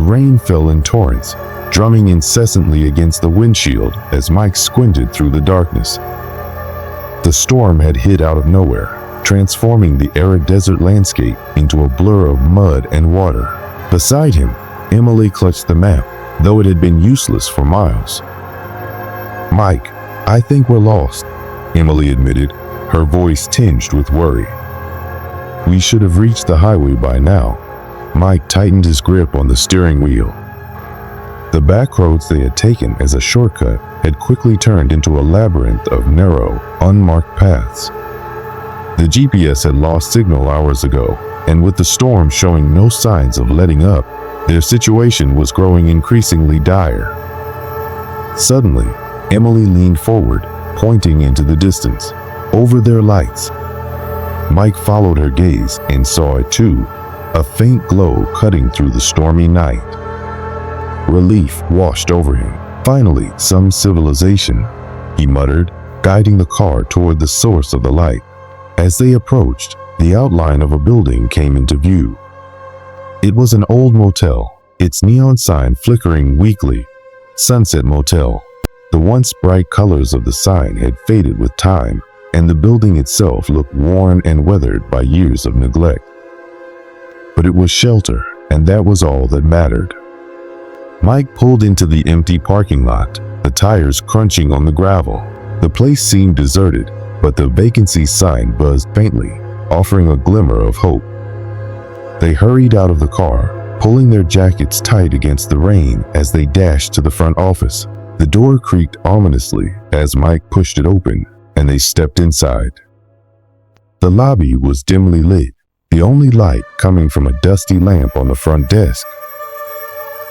rain fell in torrents, drumming incessantly against the windshield as Mike squinted through the darkness. The storm had hit out of nowhere, transforming the arid desert landscape into a blur of mud and water. Beside him, Emily clutched the map, though it had been useless for miles. "Mike, I think we're lost," Emily admitted, her voice tinged with worry. "We should have reached the highway by now." Mike tightened his grip on the steering wheel. The back roads they had taken as a shortcut had quickly turned into a labyrinth of narrow, unmarked paths. The GPS had lost signal hours ago, and with the storm showing no signs of letting up, their situation was growing increasingly dire. Suddenly, Emily leaned forward, pointing into the distance, over their lights. Mike followed her gaze and saw it too, a faint glow cutting through the stormy night. Relief washed over him. "Finally, some civilization," he muttered, guiding the car toward the source of the light. As they approached, the outline of a building came into view. It was an old motel, its neon sign flickering weakly. Sunset Motel. The once bright colors of the sign had faded with time, and the building itself looked worn and weathered by years of neglect. But it was shelter, and that was all that mattered. Mike pulled into the empty parking lot, the tires crunching on the gravel. The place seemed deserted, but the vacancy sign buzzed faintly, offering a glimmer of hope. They hurried out of the car, pulling their jackets tight against the rain as they dashed to the front office. The door creaked ominously as Mike pushed it open, and they stepped inside. The lobby was dimly lit, the only light coming from a dusty lamp on the front desk.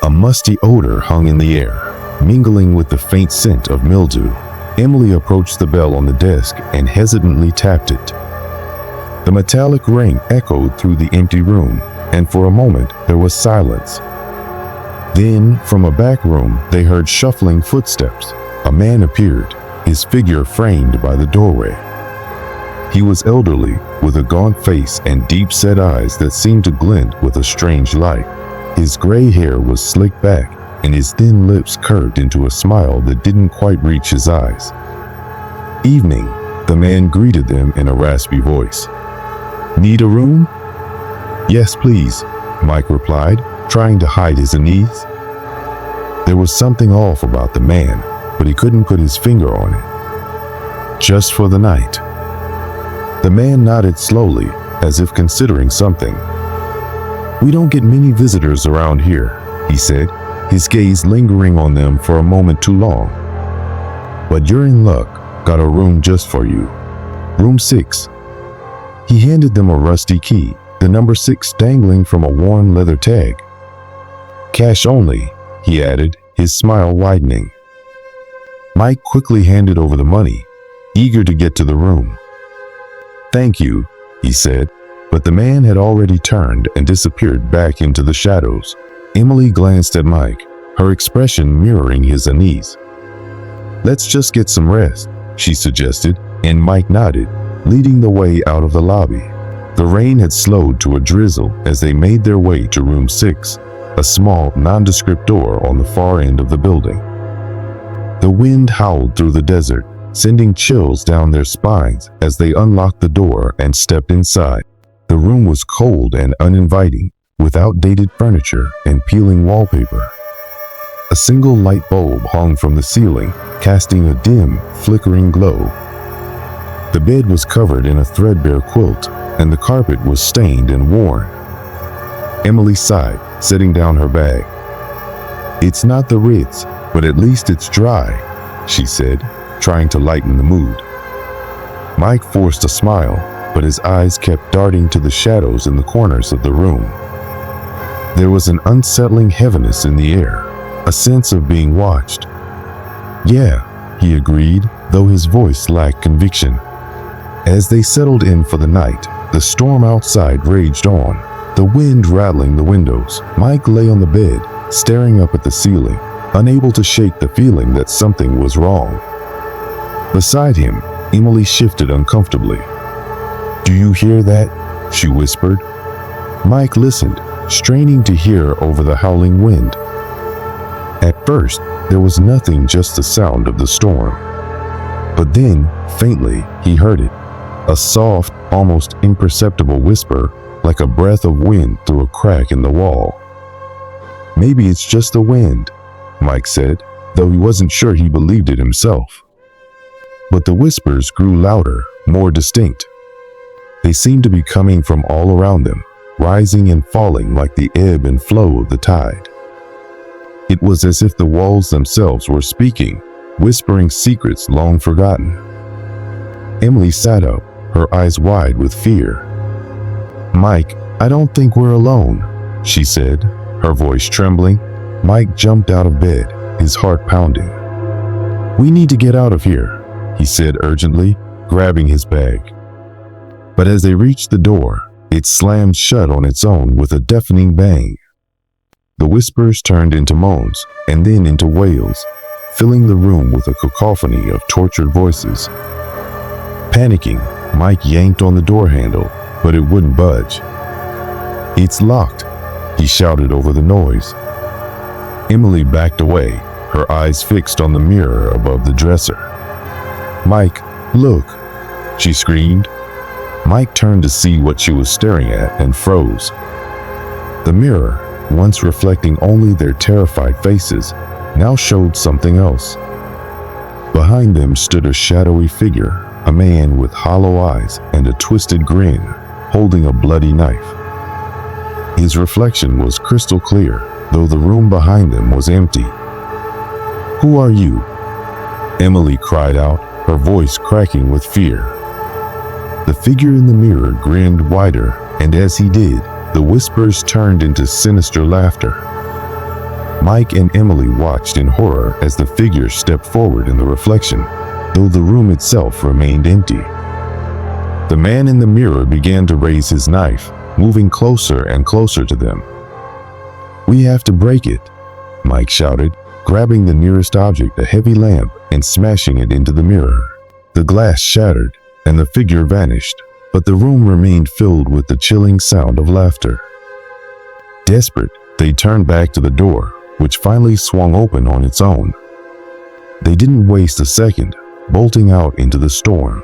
A musty odor hung in the air, mingling with the faint scent of mildew. Emily approached the bell on the desk and hesitantly tapped it. The metallic ring echoed through the empty room, and for a moment there was silence. Then, from a back room, they heard shuffling footsteps. A man appeared, his figure framed by the doorway. He was elderly, with a gaunt face and deep-set eyes that seemed to glint with a strange light. His gray hair was slicked back, and his thin lips curved into a smile that didn't quite reach his eyes. "Evening," the man greeted them in a raspy voice. "Need a room?" "Yes, please," Mike replied, trying to hide his unease. There was something off about the man, but he couldn't put his finger on it. "Just for the night." The man nodded slowly, as if considering something. "We don't get many visitors around here," he said, his gaze lingering on them for a moment too long. "But you're in luck. Got a room just for you. Room 6. He handed them a rusty key, the number 6 dangling from a worn leather tag. "Cash only," he added, his smile widening. Mike quickly handed over the money, eager to get to the room. "Thank you," he said, but the man had already turned and disappeared back into the shadows. Emily glanced at Mike, her expression mirroring his unease. "Let's just get some rest," she suggested, and Mike nodded, leading the way out of the lobby. The rain had slowed to a drizzle as they made their way to room 6, a small, nondescript door on the far end of the building. The wind howled through the desert, sending chills down their spines as they unlocked the door and stepped inside. The room was cold and uninviting, with outdated furniture and peeling wallpaper. A single light bulb hung from the ceiling, casting a dim, flickering glow. The bed was covered in a threadbare quilt, and the carpet was stained and worn. Emily sighed, setting down her bag. "It's not the Ritz, but at least it's dry," she said, trying to lighten the mood. Mike forced a smile, but his eyes kept darting to the shadows in the corners of the room. There was an unsettling heaviness in the air, a sense of being watched. "Yeah," he agreed, though his voice lacked conviction. As they settled in for the night, the storm outside raged on, the wind rattling the windows. Mike lay on the bed, staring up at the ceiling, unable to shake the feeling that something was wrong. Beside him, Emily shifted uncomfortably. "Do you hear that?" she whispered. Mike listened, straining to hear over the howling wind. At first, there was nothing, just the sound of the storm. But then, faintly, he heard it, a soft, almost imperceptible whisper, like a breath of wind through a crack in the wall. "Maybe it's just the wind," Mike said, though he wasn't sure he believed it himself. But the whispers grew louder, more distinct. They seemed to be coming from all around them, rising and falling like the ebb and flow of the tide. It was as if the walls themselves were speaking, whispering secrets long forgotten. Emily sat up, her eyes wide with fear. "Mike, I don't think we're alone," she said, her voice trembling. Mike jumped out of bed, his heart pounding. "We need to get out of here," he said urgently, grabbing his bag. But as they reached the door, it slammed shut on its own with a deafening bang. The whispers turned into moans and then into wails, filling the room with a cacophony of tortured voices. Panicking, Mike yanked on the door handle, but it wouldn't budge. "It's locked," he shouted over the noise. Emily backed away, her eyes fixed on the mirror above the dresser. "Mike, look," she screamed. Mike turned to see what she was staring at and froze. The mirror, once reflecting only their terrified faces, now showed something else. Behind them stood a shadowy figure, a man with hollow eyes and a twisted grin, holding a bloody knife. His reflection was crystal clear, though the room behind them was empty. "Who are you?" Emily cried out, her voice cracking with fear. The figure in the mirror grinned wider, and as he did, the whispers turned into sinister laughter. Mike and Emily watched in horror as the figure stepped forward in the reflection, though the room itself remained empty. The man in the mirror began to raise his knife, moving closer and closer to them. "We have to break it," Mike shouted, grabbing the nearest object, a heavy lamp, and smashing it into the mirror. The glass shattered, and the figure vanished, but the room remained filled with the chilling sound of laughter. Desperate, they turned back to the door, which finally swung open on its own. They didn't waste a second, bolting out into the storm.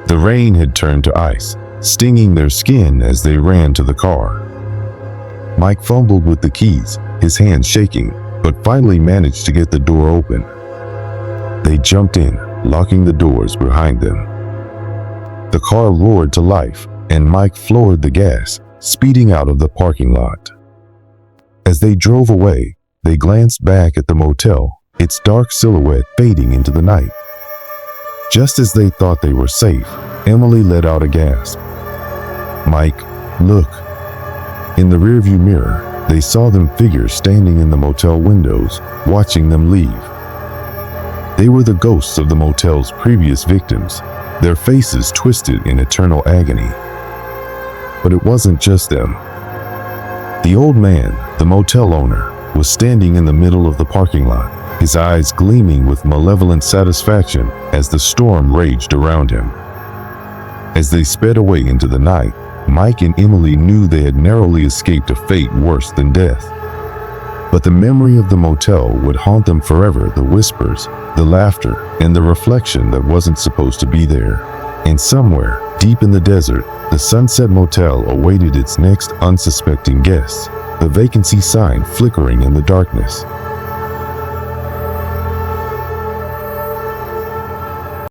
The rain had turned to ice, stinging their skin as they ran to the car. Mike fumbled with the keys, his hands shaking, but finally managed to get the door open. They jumped in, locking the doors behind them. The car roared to life, and Mike floored the gas, speeding out of the parking lot. As they drove away, they glanced back at the motel, its dark silhouette fading into the night. Just as they thought they were safe, Emily let out a gasp. "Mike, look." In the rearview mirror, they saw them figures standing in the motel windows, watching them leave. They were the ghosts of the motel's previous victims, their faces twisted in eternal agony. But it wasn't just them. The old man, the motel owner, was standing in the middle of the parking lot, his eyes gleaming with malevolent satisfaction as the storm raged around him. As they sped away into the night, Mike and Emily knew they had narrowly escaped a fate worse than death. But the memory of the motel would haunt them forever, the whispers, the laughter, and the reflection that wasn't supposed to be there. And somewhere, deep in the desert, the Sunset Motel awaited its next unsuspecting guests, the vacancy sign flickering in the darkness.